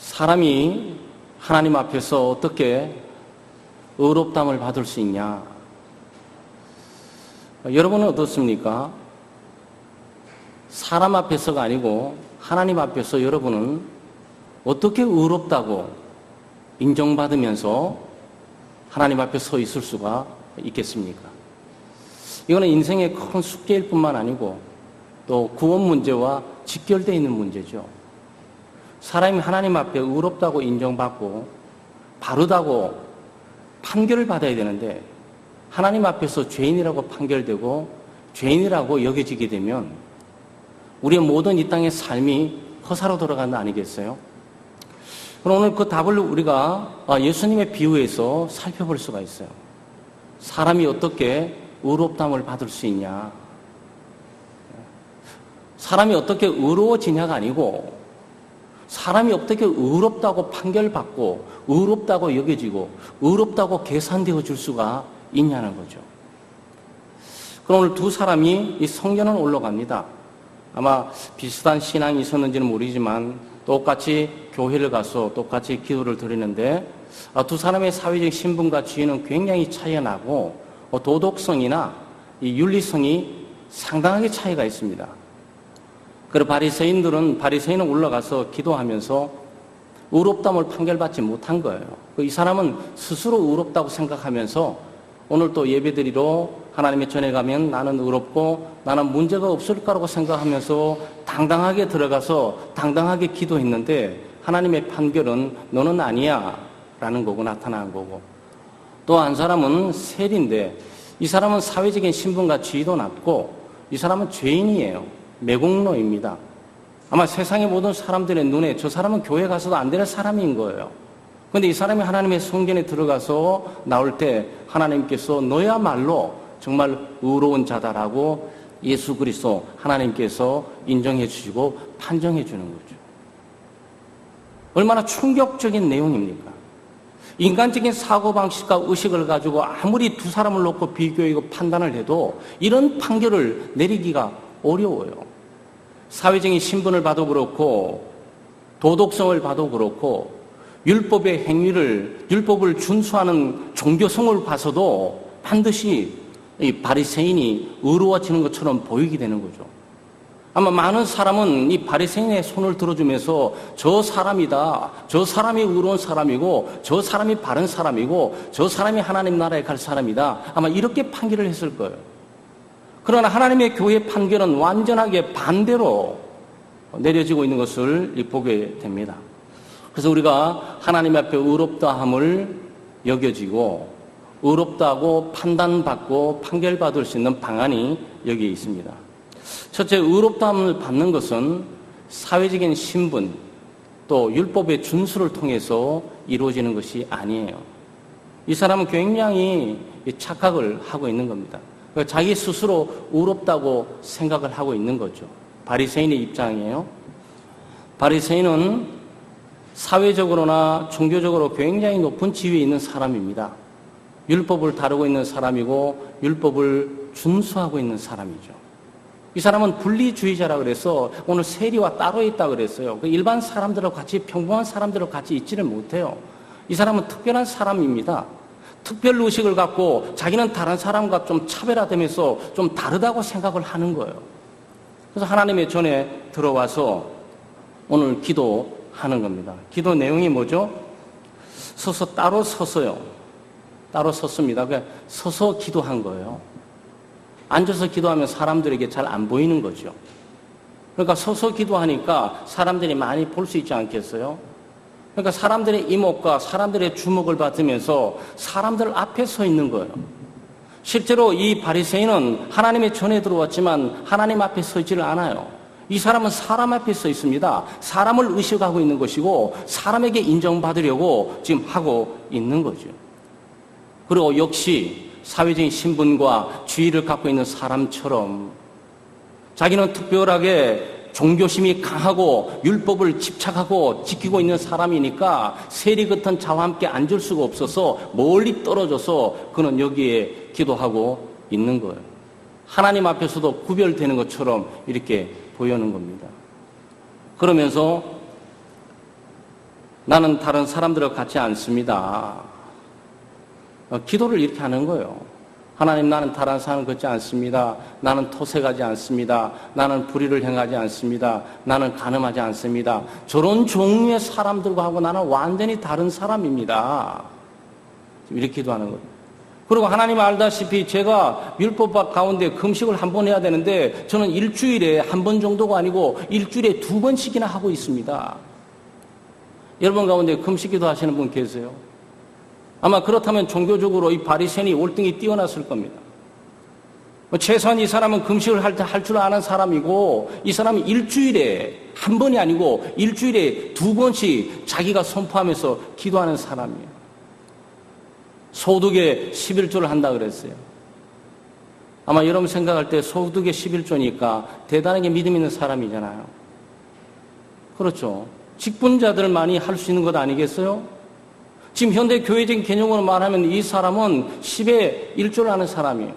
사람이 하나님 앞에서 어떻게 의롭다함을 받을 수 있냐? 여러분은 어떻습니까? 사람 앞에서가 아니고 하나님 앞에서 여러분은 어떻게 의롭다고 인정받으면서 하나님 앞에 서 있을 수가 있겠습니까? 이거는 인생의 큰 숙제일 뿐만 아니고 또 구원 문제와 직결되어 있는 문제죠. 사람이 하나님 앞에 의롭다고 인정받고 바르다고 판결을 받아야 되는데 하나님 앞에서 죄인이라고 판결되고 죄인이라고 여겨지게 되면 우리의 모든 이 땅의 삶이 허사로 돌아간다 아니겠어요? 그럼 오늘 그 답을 우리가 예수님의 비유에서 살펴볼 수가 있어요. 사람이 어떻게 의롭다함을 받을 수 있냐? 사람이 어떻게 의로워지냐가 아니고 사람이 어떻게 의롭다고 판결받고 의롭다고 여겨지고 의롭다고 계산되어 줄 수가 있냐는 거죠. 그럼 오늘 두 사람이 이 성전을 올라갑니다. 아마 비슷한 신앙이 있었는지는 모르지만 똑같이 교회를 가서 똑같이 기도를 드리는데 두 사람의 사회적 신분과 지위는 굉장히 차이가 나고 도덕성이나 이 윤리성이 상당하게 차이가 있습니다. 그리고 바리새인은 올라가서 기도하면서 의롭다함을 판결받지 못한 거예요. 이 사람은 스스로 의롭다고 생각하면서 오늘 또 예배드리러 하나님의 전에 가면 나는 의롭고 나는 문제가 없을 거라고 생각하면서 당당하게 들어가서 당당하게 기도했는데 하나님의 판결은 너는 아니야 라는 거고 나타난 거고, 또 한 사람은 세리인데 이 사람은 사회적인 신분과 지위도 낮고 이 사람은 죄인이에요. 매국노입니다. 아마 세상의 모든 사람들의 눈에 저 사람은 교회 가서도 안 되는 사람인 거예요. 그런데 이 사람이 하나님의 성전에 들어가서 나올 때 하나님께서 너야말로 정말 의로운 자다라고 예수 그리스도 하나님께서 인정해 주시고 판정해 주는 거죠. 얼마나 충격적인 내용입니까? 인간적인 사고방식과 의식을 가지고 아무리 두 사람을 놓고 비교하고 판단을 해도 이런 판결을 내리기가 어려워요. 사회적인 신분을 봐도 그렇고 도덕성을 봐도 그렇고 율법의 행위를 율법을 준수하는 종교성을 봐서도 반드시 이 바리새인이 의로워지는 것처럼 보이게 되는 거죠. 아마 많은 사람은 이 바리새인의 손을 들어주면서 저 사람이다, 저 사람이 의로운 사람이고 저 사람이 바른 사람이고 저 사람이 하나님 나라에 갈 사람이다, 아마 이렇게 판결을 했을 거예요. 그러나 하나님의 교회의 판결은 완전하게 반대로 내려지고 있는 것을 보게 됩니다. 그래서 우리가 하나님 앞에 의롭다함을 여겨지고 의롭다고 판단받고 판결받을 수 있는 방안이 여기에 있습니다. 첫째, 의롭다함을 받는 것은 사회적인 신분 또 율법의 준수를 통해서 이루어지는 것이 아니에요. 이 사람은 굉장히 착각을 하고 있는 겁니다. 자기 스스로 의롭다고 생각을 하고 있는 거죠. 바리새인의 입장이에요. 바리새인은 사회적으로나 종교적으로 굉장히 높은 지위에 있는 사람입니다. 율법을 다루고 있는 사람이고 율법을 준수하고 있는 사람이죠. 이 사람은 분리주의자라 그래서 오늘 세리와 따로 있다 그랬어요. 일반 사람들하고 같이 평범한 사람들하고 같이 있지를 못해요. 이 사람은 특별한 사람입니다. 특별 의식을 갖고 자기는 다른 사람과 좀 차별화되면서 좀 다르다고 생각을 하는 거예요. 그래서 하나님의 전에 들어와서 오늘 기도하는 겁니다. 기도 내용이 뭐죠? 따로 서서요. 따로 섰습니다. 그러니까 서서 기도한 거예요. 앉아서 기도하면 사람들에게 잘 안 보이는 거죠. 그러니까 서서 기도하니까 사람들이 많이 볼 수 있지 않겠어요? 그러니까 사람들의 이목과 사람들의 주목을 받으면서 사람들 앞에 서 있는 거예요. 실제로 이 바리새인은 하나님의 전에 들어왔지만 하나님 앞에 서 있지를 않아요. 이 사람은 사람 앞에 서 있습니다. 사람을 의식하고 있는 것이고 사람에게 인정받으려고 지금 하고 있는 거죠. 그리고 역시 사회적인 신분과 지위를 갖고 있는 사람처럼 자기는 특별하게 종교심이 강하고 율법을 집착하고 지키고 있는 사람이니까 세리 같은 자와 함께 앉을 수가 없어서 멀리 떨어져서 그는 여기에 기도하고 있는 거예요. 하나님 앞에서도 구별되는 것처럼 이렇게 보이는 겁니다. 그러면서 나는 다른 사람들과 같지 않습니다. 기도를 이렇게 하는 거예요. 하나님, 나는 다른 사람 같지 않습니다. 나는 토색하지 않습니다. 나는 불의를 행하지 않습니다. 나는 간음하지 않습니다. 저런 종류의 사람들과 하고 나는 완전히 다른 사람입니다. 이렇게 기도하는 거예요. 그리고 하나님 알다시피 제가 율법 가운데 금식을 한 번 해야 되는데 저는 일주일에 한 번 정도가 아니고 일주일에 2번씩이나 하고 있습니다. 여러분 가운데 금식기도 하시는 분 계세요? 아마 그렇다면 종교적으로 이 바리새인이 월등히 뛰어났을 겁니다. 최소한 이 사람은 금식을 할 줄 아는 사람이고 이 사람이 일주일에 한 번이 아니고 일주일에 2번씩 자기가 선포하면서 기도하는 사람이에요. 소득의 11조를 한다 그랬어요. 아마 여러분 생각할 때 소득의 11조니까 대단하게 믿음 있는 사람이잖아요. 그렇죠. 직분자들만이 할 수 있는 것 아니겠어요? 지금 현대 교회적인 개념으로 말하면 이 사람은 10의 1조를 하는 사람이에요.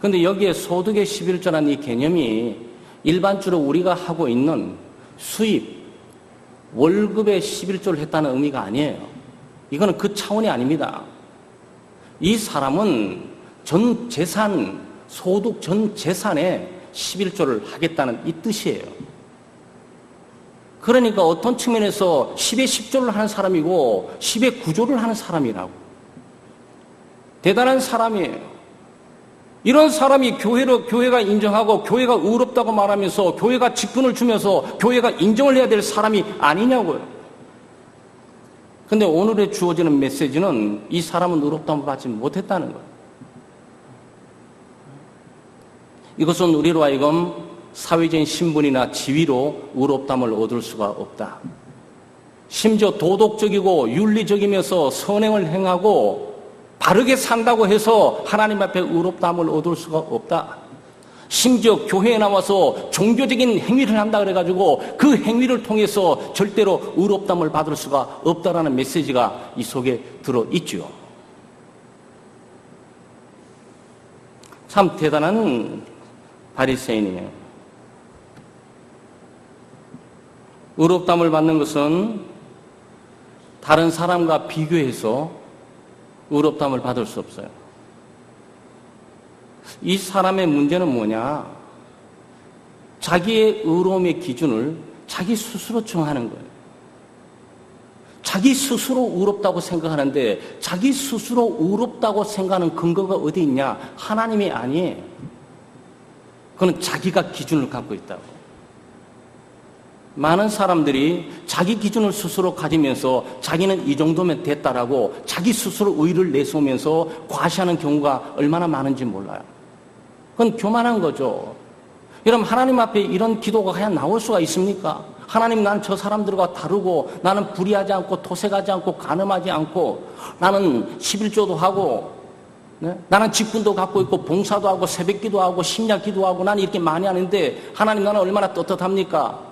그런데 여기에 소득의 11조라는 이 개념이 일반적으로 우리가 하고 있는 수입, 월급의 11조를 했다는 의미가 아니에요. 이거는 그 차원이 아닙니다. 이 사람은 전 재산, 소득 전 재산에 11조를 하겠다는 이 뜻이에요. 그러니까 어떤 측면에서 10에 10조를 하는 사람이고 10에 9조를 하는 사람이라고. 대단한 사람이에요. 이런 사람이 교회가 인정하고 교회가 의롭다고 말하면서 교회가 직분을 주면서 교회가 인정을 해야 될 사람이 아니냐고요. 근데 오늘의 주어지는 메시지는 이 사람은 의롭다함을 받지 못했다는 거예요. 이것은 우리로 하여금 사회적인 신분이나 지위로 의롭다함을 얻을 수가 없다. 심지어 도덕적이고 윤리적이면서 선행을 행하고 바르게 산다고 해서 하나님 앞에 의롭다함을 얻을 수가 없다. 심지어 교회에 나와서 종교적인 행위를 한다 그래가지고 그 행위를 통해서 절대로 의롭다함을 받을 수가 없다라는 메시지가 이 속에 들어있죠. 참 대단한 바리새인이에요. 의롭다함을 받는 것은 다른 사람과 비교해서 의롭다함을 받을 수 없어요. 이 사람의 문제는 뭐냐? 자기의 의로움의 기준을 자기 스스로 정하는 거예요. 자기 스스로 의롭다고 생각하는데 자기 스스로 의롭다고 생각하는 근거가 어디 있냐? 하나님이 아니에요. 그건 자기가 기준을 갖고 있다고. 많은 사람들이 자기 기준을 스스로 가지면서 자기는 이 정도면 됐다라고 자기 스스로 의의를 내세우면서 과시하는 경우가 얼마나 많은지 몰라요. 그건 교만한 거죠. 여러분, 하나님 앞에 이런 기도가 그냥 나올 수가 있습니까? 하나님, 난 저 사람들과 다르고 나는 불의하지 않고 토색하지 않고 간음하지 않고 나는 11조도 하고 네? 나는 직분도 갖고 있고 봉사도 하고 새벽기도 하고 심야기도 하고 나는 이렇게 많이 하는데 하나님, 나는 얼마나 떳떳합니까?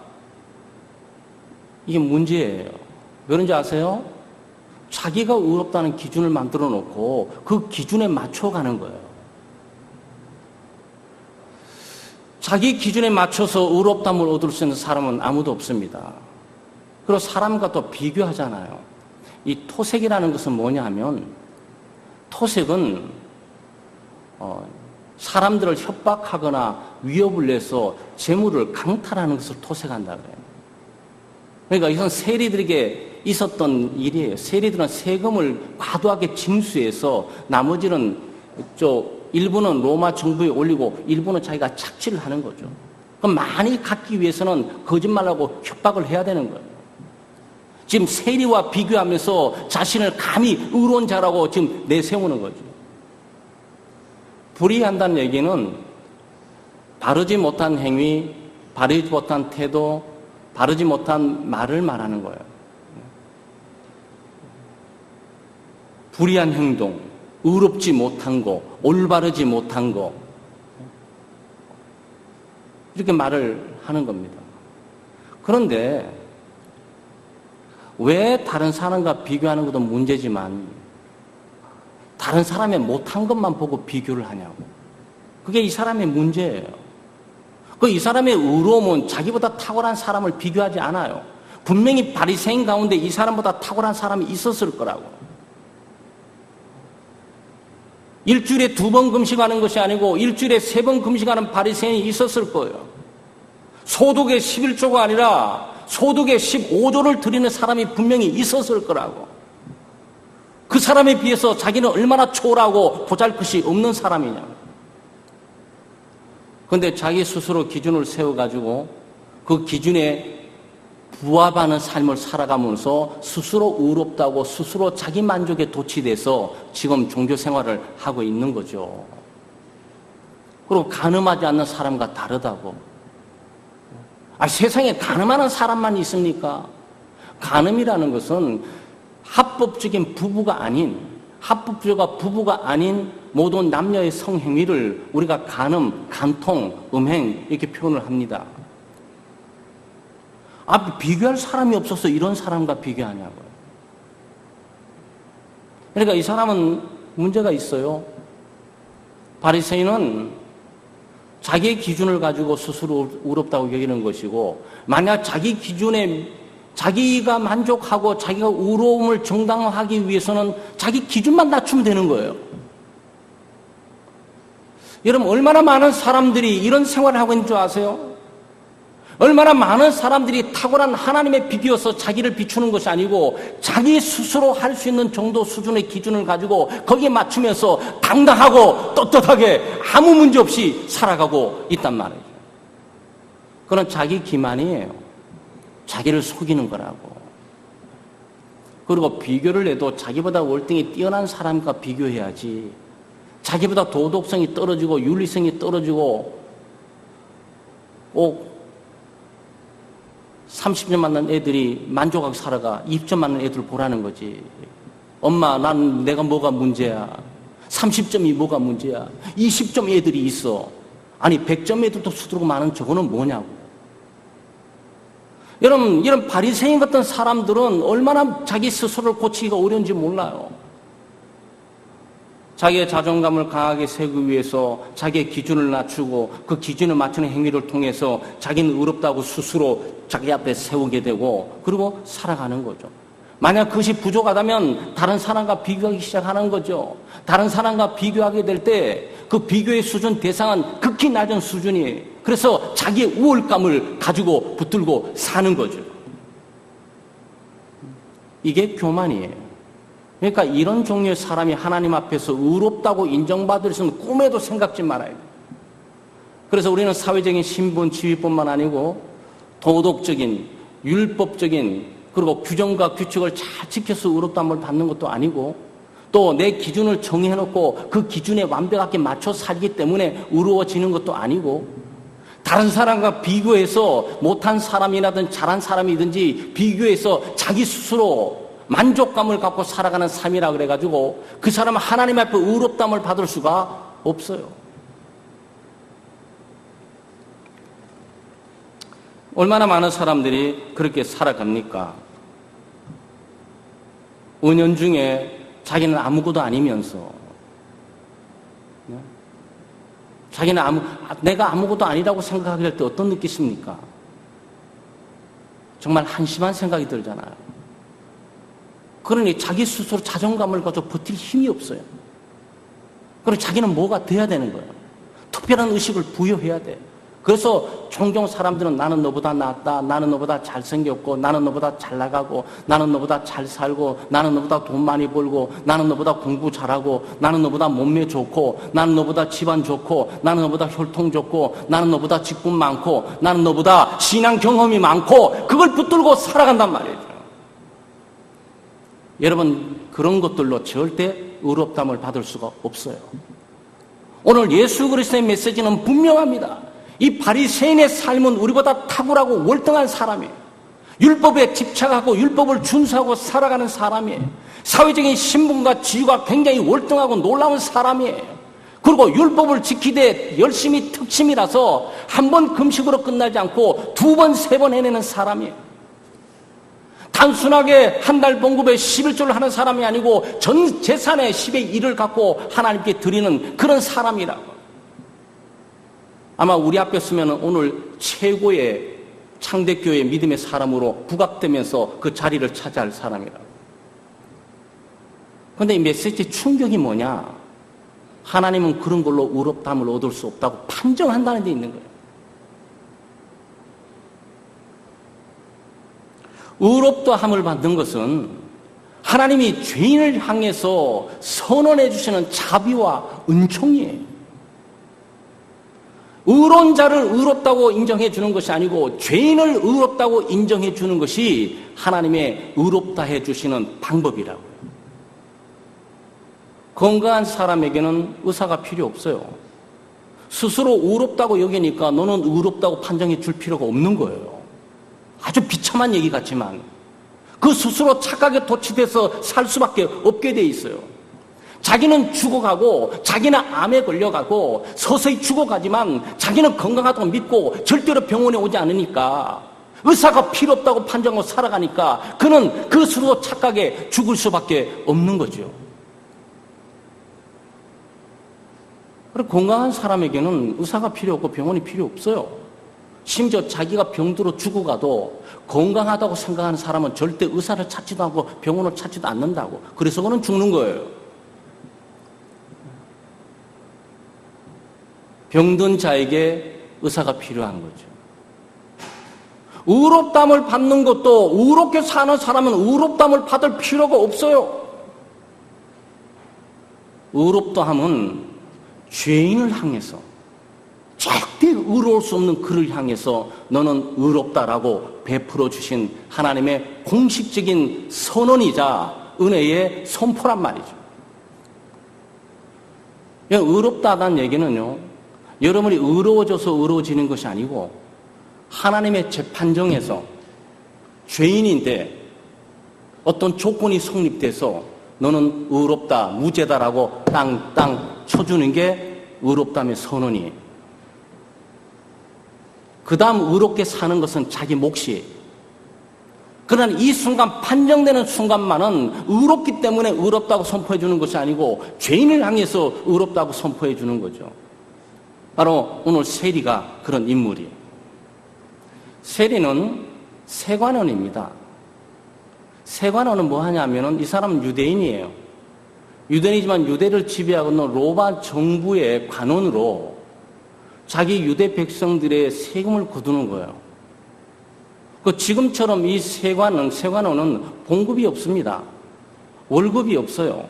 이게 문제예요. 왜 그런지 아세요? 자기가 의롭다는 기준을 만들어 놓고 그 기준에 맞춰가는 거예요. 자기 기준에 맞춰서 의롭다함을 얻을 수 있는 사람은 아무도 없습니다. 그리고 사람과 또 비교하잖아요. 이 토색이라는 것은 뭐냐 하면 토색은 사람들을 협박하거나 위협을 내서 재물을 강탈하는 것을 토색한다 그래요. 그러니까 이건 세리들에게 있었던 일이에요. 세리들은 세금을 과도하게 징수해서 나머지는 일부는 로마 정부에 올리고 일부는 자기가 착취를 하는 거죠. 그럼 많이 갖기 위해서는 거짓말하고 협박을 해야 되는 거예요. 지금 세리와 비교하면서 자신을 감히 의로운 자라고 지금 내세우는 거죠. 불의한다는 얘기는 바르지 못한 행위, 바르지 못한 태도, 바르지 못한 말을 말하는 거예요. 불의한 행동, 의롭지 못한 거, 올바르지 못한 거, 이렇게 말을 하는 겁니다. 그런데 왜 다른 사람과 비교하는 것도 문제지만 다른 사람의 못한 것만 보고 비교를 하냐고. 그게 이 사람의 문제예요. 이 사람의 의로움은 자기보다 탁월한 사람을 비교하지 않아요. 분명히 바리새인 가운데 이 사람보다 탁월한 사람이 있었을 거라고. 일주일에 2번 금식하는 것이 아니고 일주일에 3번 금식하는 바리새인이 있었을 거예요. 소득의 11조가 아니라 소득의 15조를 드리는 사람이 분명히 있었을 거라고. 그 사람에 비해서 자기는 얼마나 초월하고 보잘것이 없는 사람이냐. 그런데 자기 스스로 기준을 세워가지고 그 기준에 부합하는 삶을 살아가면서 스스로 의롭다고 스스로 자기 만족에 도취돼서 지금 종교 생활을 하고 있는 거죠. 그리고 가늠하지 않는 사람과 다르다고. 세상에 가늠하는 사람만 있습니까? 가늠이라는 것은 합법적인 부부가 아닌, 합법적인 부부가 아닌 모든 남녀의 성행위를 우리가 가늠, 간통, 음행 이렇게 표현을 합니다. 비교할 사람이 없어서 이런 사람과 비교하냐고요. 그러니까 이 사람은 문제가 있어요. 바리새인은 자기의 기준을 가지고 스스로 의롭다고 여기는 것이고, 만약 자기 기준에 자기가 만족하고 자기가 의로움을 정당화하기 위해서는 자기 기준만 낮추면 되는 거예요. 여러분, 얼마나 많은 사람들이 이런 생활을 하고 있는 줄 아세요? 얼마나 많은 사람들이 탁월한 하나님에 비교해서 자기를 비추는 것이 아니고 자기 스스로 할 수 있는 정도 수준의 기준을 가지고 거기에 맞추면서 당당하고 떳떳하게 아무 문제 없이 살아가고 있단 말이에요. 그건 자기 기만이에요. 자기를 속이는 거라고. 그리고 비교를 해도 자기보다 월등히 뛰어난 사람과 비교해야지. 자기보다 도덕성이 떨어지고 윤리성이 떨어지고 30점 맞는 애들이 만족하고 살아가 20점 맞는 애들 보라는 거지. 엄마, 난 내가 뭐가 문제야. 30점이 뭐가 문제야. 20점 애들이 있어. 아니 100점 애들도 수두르고 많은 저거는 뭐냐고. 여러분, 이런 바리새인 같은 사람들은 얼마나 자기 스스로를 고치기가 어려운지 몰라요. 자기의 자존감을 강하게 세우기 위해서 자기의 기준을 낮추고 그 기준을 맞추는 행위를 통해서 자기는 의롭다고 스스로 자기 앞에 세우게 되고 그리고 살아가는 거죠. 만약 그것이 부족하다면 다른 사람과 비교하기 시작하는 거죠. 다른 사람과 비교하게 될 때 그 비교의 수준 대상은 극히 낮은 수준이에요. 그래서 자기의 우월감을 가지고 붙들고 사는 거죠. 이게 교만이에요. 그러니까 이런 종류의 사람이 하나님 앞에서 의롭다고 인정받을 수는 꿈에도 생각지 말아야 돼요. 그래서 우리는 사회적인 신분, 지위뿐만 아니고 도덕적인, 율법적인 그리고 규정과 규칙을 잘 지켜서 의롭다함을 받는 것도 아니고 또 내 기준을 정해놓고 그 기준에 완벽하게 맞춰 살기 때문에 의로워지는 것도 아니고 다른 사람과 비교해서 못한 사람이라든 잘한 사람이든지 비교해서 자기 스스로 만족감을 갖고 살아가는 삶이라 그래가지고 그 사람은 하나님 앞에 의롭다함을 받을 수가 없어요. 얼마나 많은 사람들이 그렇게 살아갑니까? 은연중에 자기는 아무것도 아니면서 자기는 내가 아무것도 아니라고 생각하게 될 때 어떤 느끼십니까? 정말 한심한 생각이 들잖아요. 그러니 자기 스스로 자존감을 가지고 버틸 힘이 없어요. 그리고 자기는 뭐가 돼야 되는 거예요. 특별한 의식을 부여해야 돼. 그래서 종종 사람들은 나는 너보다 낫다, 나는 너보다 잘생겼고, 나는 너보다 잘 나가고, 나는 너보다 잘 살고, 나는 너보다 돈 많이 벌고, 나는 너보다 공부 잘하고, 나는 너보다 몸매 좋고, 나는 너보다 집안 좋고, 나는 너보다 혈통 좋고, 나는 너보다 직분 많고, 나는 너보다 신앙 경험이 많고, 그걸 붙들고 살아간단 말이죠. 여러분, 그런 것들로 절대 의롭다함을 받을 수가 없어요. 오늘 예수 그리스도의 메시지는 분명합니다. 이 바리새인의 삶은 우리보다 탁월하고 월등한 사람이에요. 율법에 집착하고 율법을 준수하고 살아가는 사람이에요. 사회적인 신분과 지위가 굉장히 월등하고 놀라운 사람이에요. 그리고 율법을 지키되 열심히 특심이라서 한 번 금식으로 끝나지 않고 2번, 3번 해내는 사람이에요. 단순하게 한 달 봉급에 11조를 하는 사람이 아니고 전 재산의 10의 1을 갖고 하나님께 드리는 그런 사람이라고. 아마 우리 앞에 서면 오늘 최고의 창대교회 믿음의 사람으로 부각되면서 그 자리를 차지할 사람이라고. 그런데 이 메시지 충격이 뭐냐? 하나님은 그런 걸로 의롭다함을 얻을 수 없다고 판정한다는 데 있는 거예요. 의롭다함을 받는 것은 하나님이 죄인을 향해서 선언해 주시는 자비와 은총이에요. 의로운 자를 의롭다고 인정해 주는 것이 아니고 죄인을 의롭다고 인정해 주는 것이 하나님의 의롭다 해 주시는 방법이라고요. 건강한 사람에게는 의사가 필요 없어요. 스스로 의롭다고 여기니까 너는 의롭다고 판정해 줄 필요가 없는 거예요. 아주 비참한 얘기 같지만 그 스스로 착각에 도취돼서 살 수밖에 없게 돼 있어요. 자기는 죽어가고 자기는 암에 걸려가고 서서히 죽어가지만 자기는 건강하다고 믿고 절대로 병원에 오지 않으니까 의사가 필요 없다고 판정하고 살아가니까 그는 그 스스로 착각에 죽을 수밖에 없는 거죠. 그리고 건강한 사람에게는 의사가 필요 없고 병원이 필요 없어요. 심지어 자기가 병들어 죽어가도 건강하다고 생각하는 사람은 절대 의사를 찾지도 않고 병원을 찾지도 않는다고. 그래서 그는 죽는 거예요. 병든 자에게 의사가 필요한 거죠. 의롭다함을 받는 것도 의롭게 사는 사람은 의롭다함을 받을 필요가 없어요. 의롭다함은 죄인을 향해서 절대 의로울 수 없는 그를 향해서 너는 의롭다라고 베풀어 주신 하나님의 공식적인 선언이자 은혜의 선포란 말이죠. 의롭다는 얘기는요, 여러분이 의로워져서 의로워지는 것이 아니고 하나님의 재판정에서 죄인인데 어떤 조건이 성립돼서 너는 의롭다, 무죄다라고 땅땅 쳐주는 게 의롭다의 선언이에요. 그 다음 의롭게 사는 것은 자기 몫이에요. 그러나 이 순간 판정되는 순간만은 의롭기 때문에 의롭다고 선포해 주는 것이 아니고 죄인을 향해서 의롭다고 선포해 주는 거죠. 바로 오늘 세리가 그런 인물이에요. 세리는 세관원입니다. 세관원은 뭐 하냐면은 이 사람은 유대인이에요. 유대인이지만 유대를 지배하고 있는 로마 정부의 관원으로 자기 유대 백성들의 세금을 거두는 거예요. 그 지금처럼 이 세관원은 봉급이 없습니다. 월급이 없어요.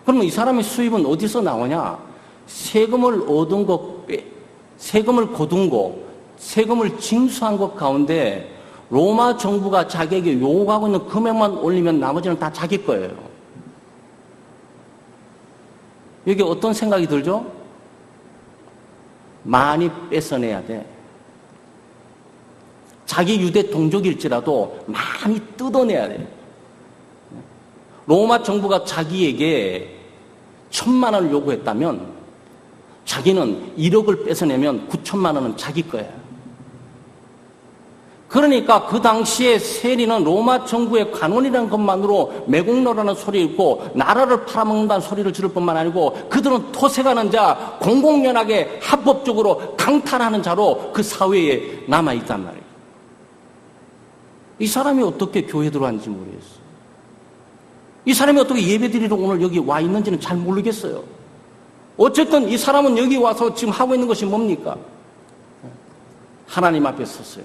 그러면 이 사람의 수입은 어디서 나오냐? 세금을 얻은 것, 세금을 거둔 것, 세금을 징수한 것 가운데 로마 정부가 자기에게 요구하고 있는 금액만 올리면 나머지는 다 자기 거예요. 여기 어떤 생각이 들죠? 많이 뺏어내야 돼. 자기 유대 동족일지라도 많이 뜯어내야 돼. 로마 정부가 자기에게 1,000만 원을 요구했다면 자기는 1억을 뺏어내면 9천만 원은 자기 거예요. 그러니까 그 당시에 세리는 로마 정부의 관원이라는 것만으로 매국노라는 소리를 읽고 나라를 팔아먹는다는 소리를 들을 뿐만 아니고 그들은 토색하는 자, 공공연하게 합법적으로 강탈하는 자로 그 사회에 남아있단 말이에요. 이 사람이 어떻게 교회에 들어왔는지 모르겠어요. 이 사람이 어떻게 예배드리러 오늘 여기 와 있는지는 잘 모르겠어요. 어쨌든 이 사람은 여기 와서 지금 하고 있는 것이 뭡니까? 하나님 앞에 섰어요.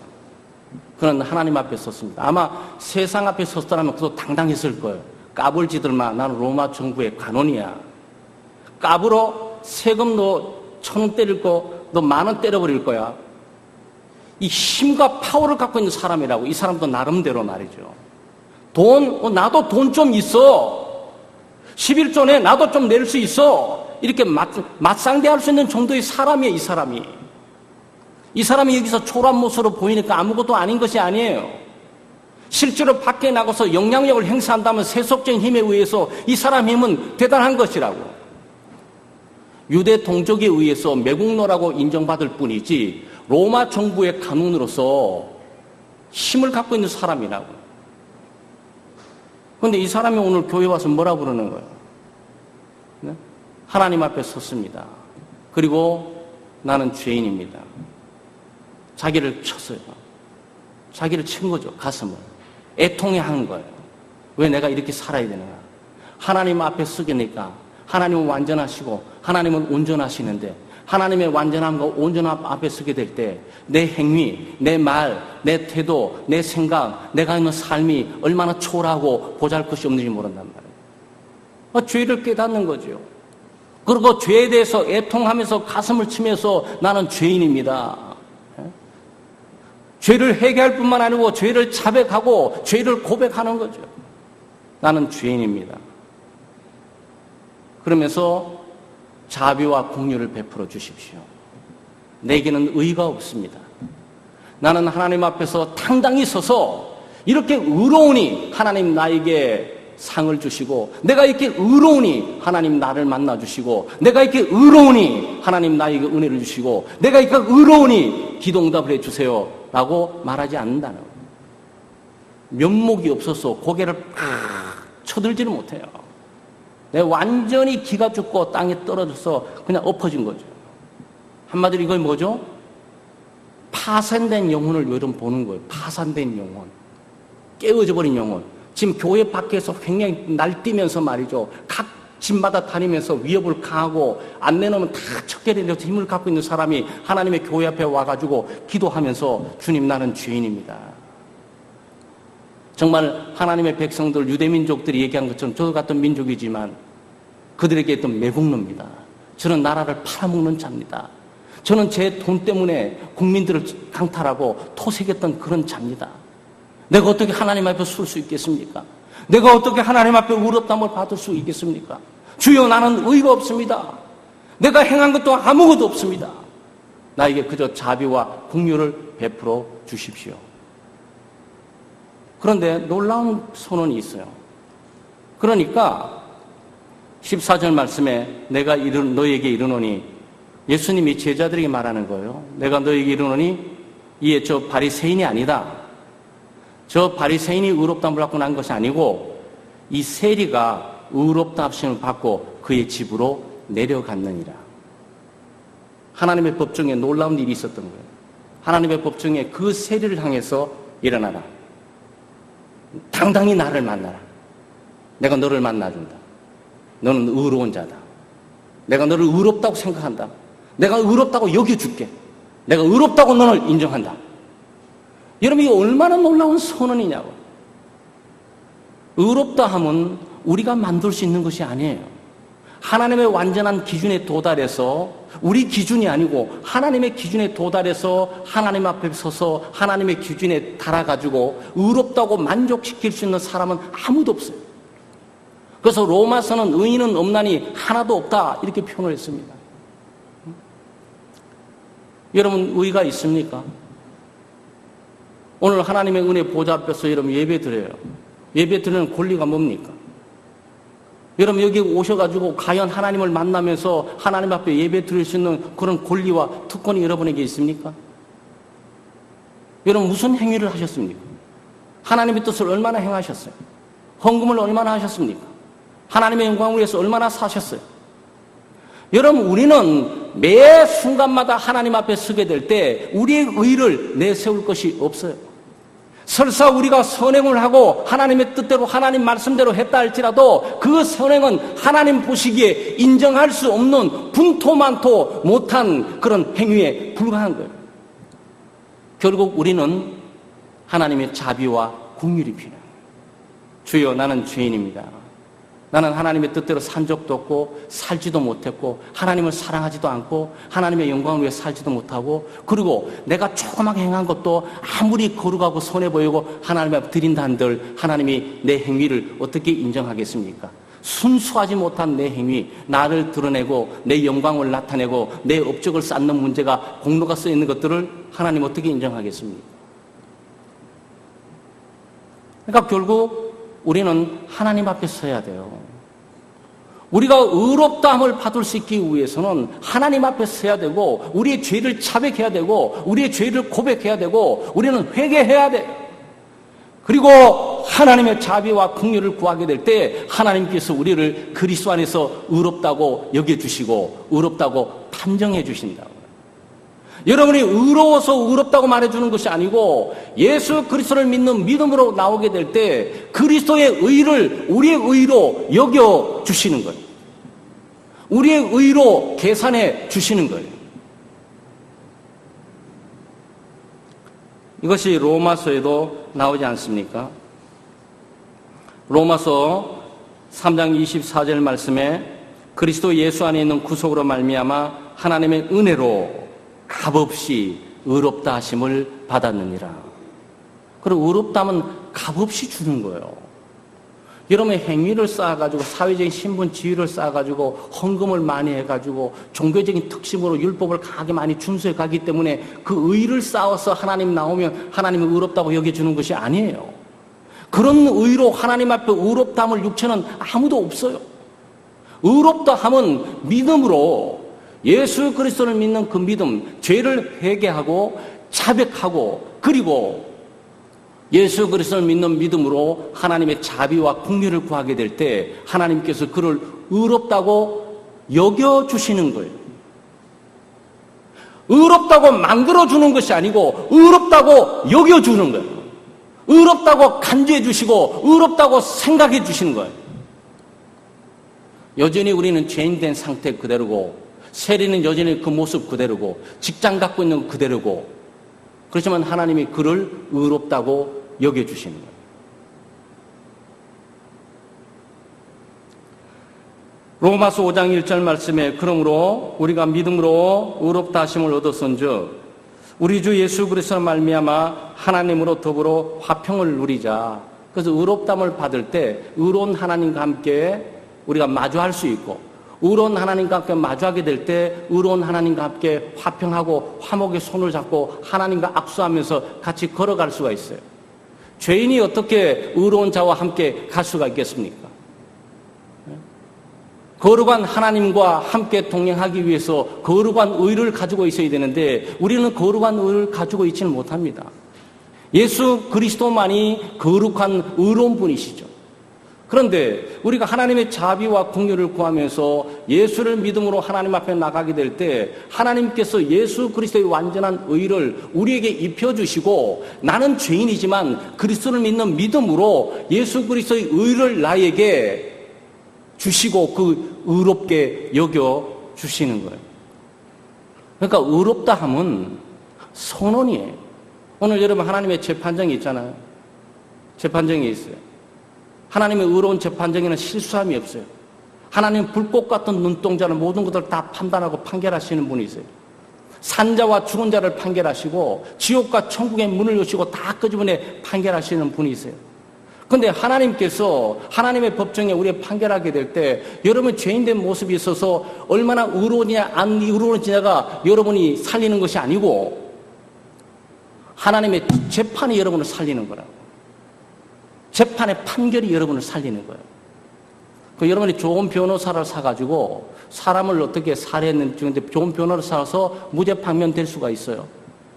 그는 하나님 앞에 섰습니다. 아마 세상 앞에 섰더라면 그도 당당했을 거예요. 까불지들마, 나는 로마 정부의 관원이야. 까불어 세금 너 1,000원 때릴 거, 너 10,000원 때려버릴 거야. 이 힘과 파워를 갖고 있는 사람이라고. 이 사람도 나름대로 말이죠. 나도 돈 좀 있어. 11조에 나도 좀 낼 수 있어. 이렇게 맞상대할 수 있는 정도의 사람이에요, 이 사람이. 이 사람이 여기서 초라한 모습으로 보이니까 아무것도 아닌 것이 아니에요. 실제로 밖에 나가서 영향력을 행사한다면 세속적인 힘에 의해서 이 사람의 힘은 대단한 것이라고. 유대 동족에 의해서 매국노라고 인정받을 뿐이지 로마 정부의 관원으로서 힘을 갖고 있는 사람이라고. 그런데 이 사람이 오늘 교회 와서 뭐라고 그러는 거예요? 네? 하나님 앞에 섰습니다. 그리고 나는 죄인입니다. 자기를 쳤어요. 자기를 친 거죠. 가슴을. 애통해 하는 거예요. 왜 내가 이렇게 살아야 되는가? 하나님 앞에 쓰기니까 하나님은 완전하시고 하나님은 온전하시는데 하나님의 완전함과 온전함 앞에 서게 될 때 내 행위, 내 말, 내 태도, 내 생각, 내가 있는 삶이 얼마나 초라하고 보잘것이 없는지 모른단 말이에요. 죄를 깨닫는 거죠. 그리고 죄에 대해서 애통하면서 가슴을 치면서 나는 죄인입니다. 죄를 회개할 뿐만 아니고 죄를 자백하고 죄를 고백하는 거죠. 나는 죄인입니다. 그러면서 자비와 공유를 베풀어 주십시오. 내게는 의가 없습니다. 나는 하나님 앞에서 당당히 서서 이렇게 의로우니 하나님 나에게 상을 주시고 내가 이렇게 의로우니 하나님 나를 만나 주시고 내가 이렇게 의로우니 하나님 나에게 은혜를 주시고 내가 이렇게 의로우니 기도응답을 해주세요 라고 말하지 않는다는 거예요. 면목이 없어서 고개를 팍 쳐들지를 못해요. 내가 완전히 기가 죽고 땅에 떨어져서 그냥 엎어진 거죠. 한마디로 이건 뭐죠? 파산된 영혼을 여러분 보는 거예요. 파산된 영혼. 깨어져 버린 영혼. 지금 교회 밖에서 굉장히 날뛰면서 말이죠. 각 집마다 다니면서 위협을 가하고 안 내놓으면 다 척결에 내서 힘을 갖고 있는 사람이 하나님의 교회 앞에 와가지고 기도하면서 주님 나는 죄인입니다. 정말 하나님의 백성들 유대민족들이 얘기한 것처럼 저도 같은 민족이지만 그들에게 있던 매국노입니다. 저는 나라를 팔아먹는 자입니다. 저는 제 돈 때문에 국민들을 강탈하고 토색했던 그런 자입니다. 내가 어떻게 하나님 앞에 설 수 있겠습니까? 내가 어떻게 하나님 앞에 의롭다함을 받을 수 있겠습니까? 주여 나는 의가 없습니다. 내가 행한 것도 아무것도 없습니다. 나에게 그저 자비와 긍휼을 베풀어 주십시오. 그런데 놀라운 선언이 있어요. 그러니까 14절 말씀에 내가 너에게 이르노니 예수님이 제자들에게 말하는 거예요. 내가 너에게 이르노니 이에 저 바리새인이 아니다. 저 바리새인이 의롭다함을 받고 난 것이 아니고 이 세리가 의롭다 하심을 받고 그의 집으로 내려갔느니라. 하나님의 법정에 놀라운 일이 있었던 거예요. 하나님의 법정에 그 세리를 향해서 일어나라. 당당히 나를 만나라. 내가 너를 만나준다. 너는 의로운 자다. 내가 너를 의롭다고 생각한다. 내가 의롭다고 여겨줄게. 내가 의롭다고 너를 인정한다. 여러분, 이게 얼마나 놀라운 선언이냐고. 의롭다 함은 우리가 만들 수 있는 것이 아니에요. 하나님의 완전한 기준에 도달해서 우리 기준이 아니고 하나님의 기준에 도달해서 하나님 앞에 서서 하나님의 기준에 달아가지고 의롭다고 만족시킬 수 있는 사람은 아무도 없어요. 그래서 로마서는 의인은 없나니 하나도 없다 이렇게 표현을 했습니다. 여러분 의가 있습니까? 오늘 하나님의 은혜 보좌 앞에서 여러분 예배 드려요. 예배 드리는 권리가 뭡니까? 여러분 여기 오셔가지고 과연 하나님을 만나면서 하나님 앞에 예배 드릴 수 있는 그런 권리와 특권이 여러분에게 있습니까? 여러분 무슨 행위를 하셨습니까? 하나님의 뜻을 얼마나 행하셨어요? 헌금을 얼마나 하셨습니까? 하나님의 영광을 위해서 얼마나 사셨어요? 여러분 우리는 매 순간마다 하나님 앞에 서게 될 때 우리의 의를 내세울 것이 없어요. 설사 우리가 선행을 하고 하나님의 뜻대로 하나님 말씀대로 했다 할지라도 그 선행은 하나님 보시기에 인정할 수 없는 분토만토 못한 그런 행위에 불과한 거예요. 결국 우리는 하나님의 자비와 긍휼이 필요해요. 주여 나는 죄인입니다. 나는 하나님의 뜻대로 산 적도 없고 살지도 못했고 하나님을 사랑하지도 않고 하나님의 영광을 위해 살지도 못하고 그리고 내가 조그맣게 행한 것도 아무리 거룩하고 선해 보이고 하나님 앞에 드린다 한들 하나님이 내 행위를 어떻게 인정하겠습니까? 순수하지 못한 내 행위, 나를 드러내고 내 영광을 나타내고 내 업적을 쌓는 문제가 공로가 써 있는 것들을 하나님 어떻게 인정하겠습니까? 그러니까 결국 우리는 하나님 앞에 서야 돼요. 우리가 의롭다함을 받을 수 있기 위해서는 하나님 앞에 서야 되고 우리의 죄를 자백해야 되고 우리의 죄를 고백해야 되고 우리는 회개해야 돼요. 그리고 하나님의 자비와 긍휼을 구하게 될 때 하나님께서 우리를 그리스도 안에서 의롭다고 여겨주시고 의롭다고 판정해 주신다고. 여러분이 의로워서 의롭다고 말해주는 것이 아니고 예수 그리스도를 믿는 믿음으로 나오게 될 때 그리스도의 의를 우리의 의로 여겨주시는 거예요. 우리의 의로 계산해 주시는 거예요. 이것이 로마서에도 나오지 않습니까? 로마서 3장 24절 말씀에 그리스도 예수 안에 있는 구속으로 말미암아 하나님의 은혜로 값없이 의롭다 하심을 받았느니라. 그리고 의롭다면 값없이 주는 거예요. 여러분의 행위를 쌓아가지고 사회적인 신분 지위를 쌓아가지고 헌금을 많이 해가지고 종교적인 특심으로 율법을 강하게 많이 준수해 가기 때문에 그 의를 쌓아서 하나님 나오면 하나님이 의롭다고 여겨주는 것이 아니에요. 그런 의로 하나님 앞에 의롭다함을 육체는 아무도 없어요. 의롭다 함은 믿음으로 예수 그리스도를 믿는 그 믿음, 죄를 회개하고 자백하고 그리고 예수 그리스도를 믿는 믿음으로 하나님의 자비와 긍휼을 구하게 될 때 하나님께서 그를 의롭다고 여겨주시는 거예요. 의롭다고 만들어주는 것이 아니고 의롭다고 여겨주는 거예요. 의롭다고 간주해 주시고 의롭다고 생각해 주시는 거예요. 여전히 우리는 죄인된 상태 그대로고 세리는 여전히 그 모습 그대로고 직장 갖고 있는 그대로고 그렇지만 하나님이 그를 의롭다고 여겨주시는 거예요. 로마서 5장 1절 말씀에 그러므로 우리가 믿음으로 의롭다 하심을 얻었은즉 우리 주 예수 그리스도로 말미암아 하나님으로 더불어 화평을 누리자. 그래서 의롭다함을 받을 때 의로운 하나님과 함께 우리가 마주할 수 있고 의로운 하나님과 함께 마주하게 될 때 의로운 하나님과 함께 화평하고 화목의 손을 잡고 하나님과 악수하면서 같이 걸어갈 수가 있어요. 죄인이 어떻게 의로운 자와 함께 갈 수가 있겠습니까? 거룩한 하나님과 함께 동행하기 위해서 거룩한 의를 가지고 있어야 되는데 우리는 거룩한 의를 가지고 있지는 못합니다. 예수 그리스도만이 거룩한 의로운 분이시죠. 그런데 우리가 하나님의 자비와 긍휼을 구하면서 예수를 믿음으로 하나님 앞에 나가게 될 때 하나님께서 예수 그리스도의 완전한 의를 우리에게 입혀주시고 나는 죄인이지만 그리스도를 믿는 믿음으로 예수 그리스도의 의를 나에게 주시고 그 의롭게 여겨주시는 거예요. 그러니까 의롭다 함은 선언이에요. 오늘 여러분 하나님의 재판정이 있잖아요. 재판정이 있어요. 하나님의 의로운 재판정에는 실수함이 없어요. 하나님 불꽃 같은 눈동자는 모든 것들을 다 판단하고 판결하시는 분이 있어요. 산자와 죽은 자를 판결하시고 지옥과 천국의 문을 여시고 다 끄집어내 판결하시는 분이 있어요. 그런데 하나님께서 하나님의 법정에 우리가 판결하게 될 때 여러분 죄인된 모습이 있어서 얼마나 의로우냐 안 의로운지냐가 여러분이 살리는 것이 아니고 하나님의 재판이 여러분을 살리는 거라고. 재판의 판결이 여러분을 살리는 거예요. 그 여러분이 좋은 변호사를 사가지고 사람을 어떻게 살해했는지 좋은 변호사를 사서 무죄 판명될 수가 있어요.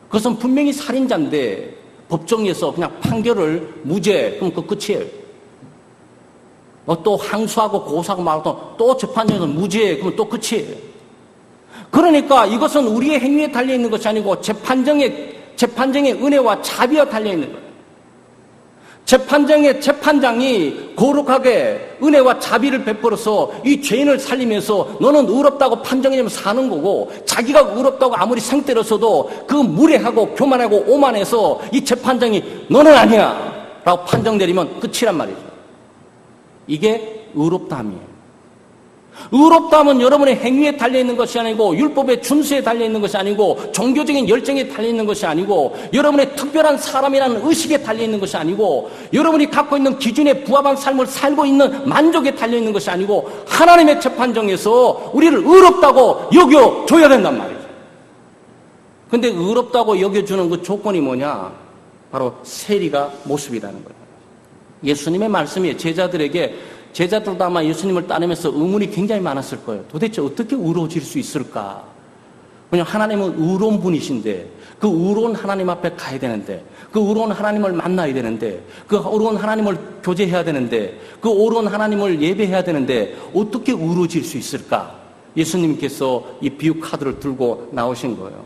그것은 분명히 살인자인데 법정에서 그냥 판결을 무죄, 그럼 그 끝이에요. 또 항소하고 고소하고 말하고 또 재판정에서 무죄, 그러면 또 끝이에요. 그러니까 이것은 우리의 행위에 달려있는 것이 아니고 재판정의 은혜와 자비와 달려있는 거예요. 재판장의 재판장이 거룩하게 은혜와 자비를 베풀어서 이 죄인을 살리면서 너는 의롭다고 판정하면 사는 거고 자기가 의롭다고 아무리 생때렸어도 그 무례하고 교만하고 오만해서 이 재판장이 너는 아니야 라고 판정 내리면 끝이란 말이죠. 이게 의롭다함이에요. 의롭다함은 여러분의 행위에 달려있는 것이 아니고 율법의 준수에 달려있는 것이 아니고 종교적인 열정에 달려있는 것이 아니고 여러분의 특별한 사람이라는 의식에 달려있는 것이 아니고 여러분이 갖고 있는 기준에 부합한 삶을 살고 있는 만족에 달려있는 것이 아니고 하나님의 재판정에서 우리를 의롭다고 여겨줘야 된단 말이죠. 그런데 의롭다고 여겨주는 그 조건이 뭐냐? 바로 세리가 모습이라는 거예요. 예수님의 말씀이 제자들도 아마 예수님을 따르면서 의문이 굉장히 많았을 거예요. 도대체 어떻게 의로워질 수 있을까? 그냥 하나님은 의로운 분이신데 그 의로운 하나님 앞에 가야 되는데 그 의로운 하나님을 만나야 되는데 그 의로운 하나님을 교제해야 되는데 그 의로운 하나님을 예배해야 되는데 어떻게 의로워질 수 있을까? 예수님께서 이 비유 카드를 들고 나오신 거예요.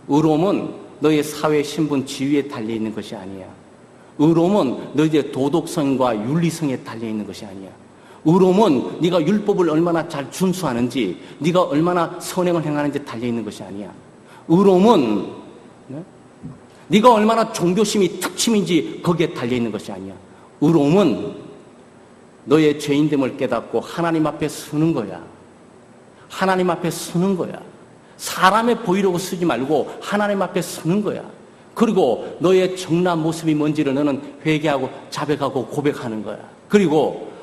의로움은 너의 사회 신분 지위에 달려있는 것이 아니야. 의로움은 너희의 도덕성과 윤리성에 달려있는 것이 아니야. 의로움은 네가 율법을 얼마나 잘 준수하는지, 네가 얼마나 선행을 행하는지 달려있는 것이 아니야. 의로움은 네가 얼마나 종교심이 특침인지 거기에 달려있는 것이 아니야. 의로움은 너의 죄인됨을 깨닫고 하나님 앞에 서는 거야. 하나님 앞에 서는 거야. 사람에 보이려고 쓰지 말고 하나님 앞에 서는 거야. 그리고 너의 정난 모습이 뭔지를 너는 회개하고 자백하고 고백하는 거야. 그리고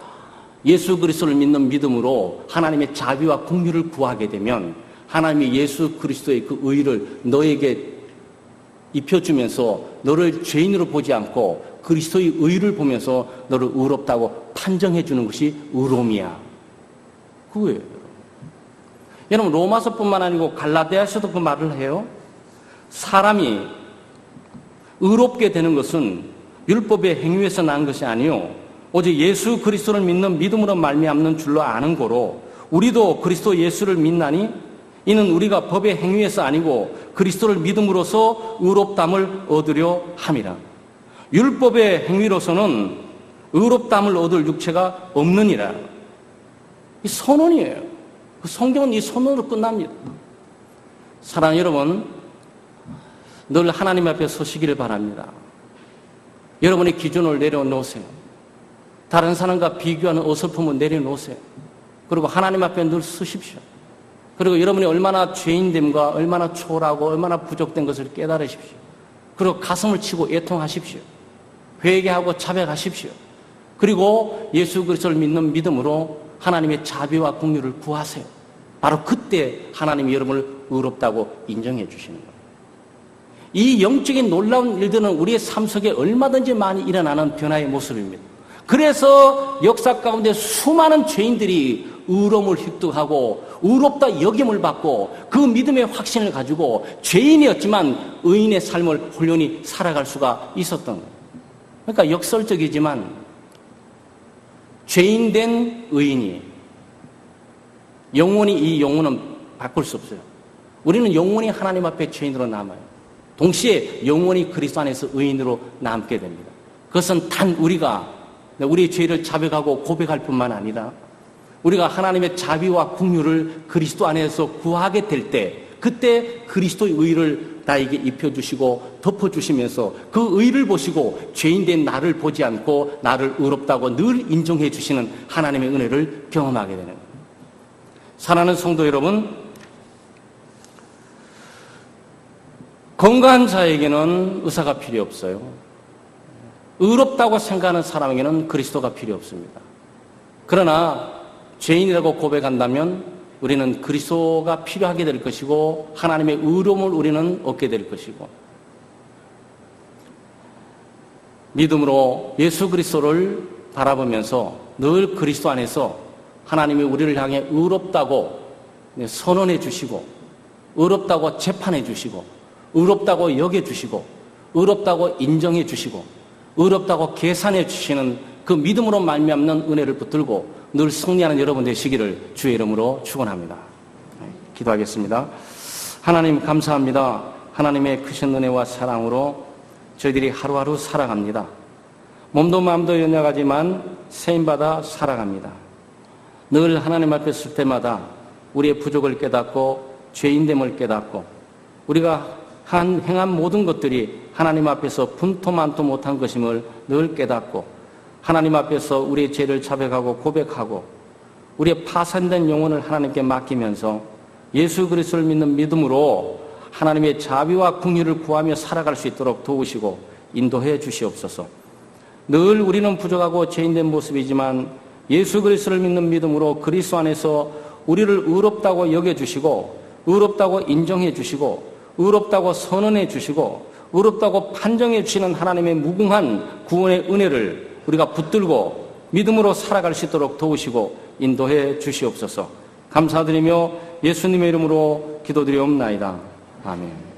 예수 그리스도를 믿는 믿음으로 하나님의 자비와 긍휼을 구하게 되면 하나님이 예수 그리스도의 그 의를 너에게 입혀주면서 너를 죄인으로 보지 않고 그리스도의 의를 보면서 너를 의롭다고 판정해 주는 것이 의로움이야. 그거예요. 여러분, 로마서뿐만 아니고 갈라디아서도 그 말을 해요. 사람이 의롭게 되는 것은 율법의 행위에서 난 것이 아니요 오직 예수 그리스도를 믿는 믿음으로 말미암는 줄로 아는 거로, 우리도 그리스도 예수를 믿나니 이는 우리가 법의 행위에서 아니고 그리스도를 믿음으로써 의롭담을 얻으려 함이라. 율법의 행위로서는 의롭담을 얻을 육체가 없느니라. 이 선언이에요. 그 성경은 이 선언으로 끝납니다. 사랑하는 여러분, 늘 하나님 앞에 서시기를 바랍니다. 여러분의 기준을 내려놓으세요. 다른 사람과 비교하는 어설픔을 내려놓으세요. 그리고 하나님 앞에 늘 서십시오. 그리고 여러분이 얼마나 죄인됨과 얼마나 초라하고 얼마나 부족된 것을 깨달으십시오. 그리고 가슴을 치고 애통하십시오. 회개하고 자백하십시오. 그리고 예수 그리스도를 믿는 믿음으로 하나님의 자비와 긍휼을 구하세요. 바로 그때 하나님이 여러분을 의롭다고 인정해 주시는 거예요. 이 영적인 놀라운 일들은 우리의 삶 속에 얼마든지 많이 일어나는 변화의 모습입니다. 그래서 역사 가운데 수많은 죄인들이 의로움을 획득하고 의롭다 여김을 받고 그 믿음의 확신을 가지고 죄인이었지만 의인의 삶을 홀연히 살아갈 수가 있었던 거예요. 그러니까 역설적이지만 죄인된 의인이 영원히 이 영혼은 바꿀 수 없어요. 우리는 영원히 하나님 앞에 죄인으로 남아요. 동시에 영원히 그리스도 안에서 의인으로 남게 됩니다. 그것은 단 우리가 우리의 죄를 자백하고 고백할 뿐만 아니라 우리가 하나님의 자비와 긍휼을 그리스도 안에서 구하게 될 때, 그때 그리스도의 의를 나에게 입혀주시고 덮어주시면서 그 의를 보시고 죄인된 나를 보지 않고 나를 의롭다고 늘 인정해 주시는 하나님의 은혜를 경험하게 되는 거예요. 사랑하는 성도 여러분, 건강한 자에게는 의사가 필요 없어요. 의롭다고 생각하는 사람에게는 그리스도가 필요 없습니다. 그러나 죄인이라고 고백한다면 우리는 그리스도가 필요하게 될 것이고 하나님의 의로움을 우리는 얻게 될 것이고, 믿음으로 예수 그리스도를 바라보면서 늘 그리스도 안에서 하나님이 우리를 향해 의롭다고 선언해 주시고 의롭다고 재판해 주시고 의롭다고 여겨 주시고 의롭다고 인정해 주시고 의롭다고 계산해 주시는 그 믿음으로 말미암는 은혜를 붙들고 늘 승리하는 여러분 되시기를 주의 이름으로 축원합니다. 기도하겠습니다. 하나님 감사합니다. 하나님의 크신 은혜와 사랑으로 저희들이 하루하루 살아갑니다. 몸도 마음도 연약하지만 세임받아 살아갑니다. 늘 하나님 앞에 설 때마다 우리의 부족을 깨닫고 죄인됨을 깨닫고 우리가 행한 모든 것들이 하나님 앞에서 분토만토 못한 것임을 늘 깨닫고 하나님 앞에서 우리의 죄를 자백하고 고백하고 우리의 파산된 영혼을 하나님께 맡기면서 예수 그리스도를 믿는 믿음으로 하나님의 자비와 긍휼을 구하며 살아갈 수 있도록 도우시고 인도해 주시옵소서. 늘 우리는 부족하고 죄인된 모습이지만 예수 그리스도를 믿는 믿음으로 그리스도 안에서 우리를 의롭다고 여겨주시고 의롭다고 인정해 주시고 의롭다고 선언해 주시고 의롭다고 판정해 주시는 하나님의 무궁한 구원의 은혜를 우리가 붙들고 믿음으로 살아갈 수 있도록 도우시고 인도해 주시옵소서. 감사드리며 예수님의 이름으로 기도드리옵나이다. 아멘.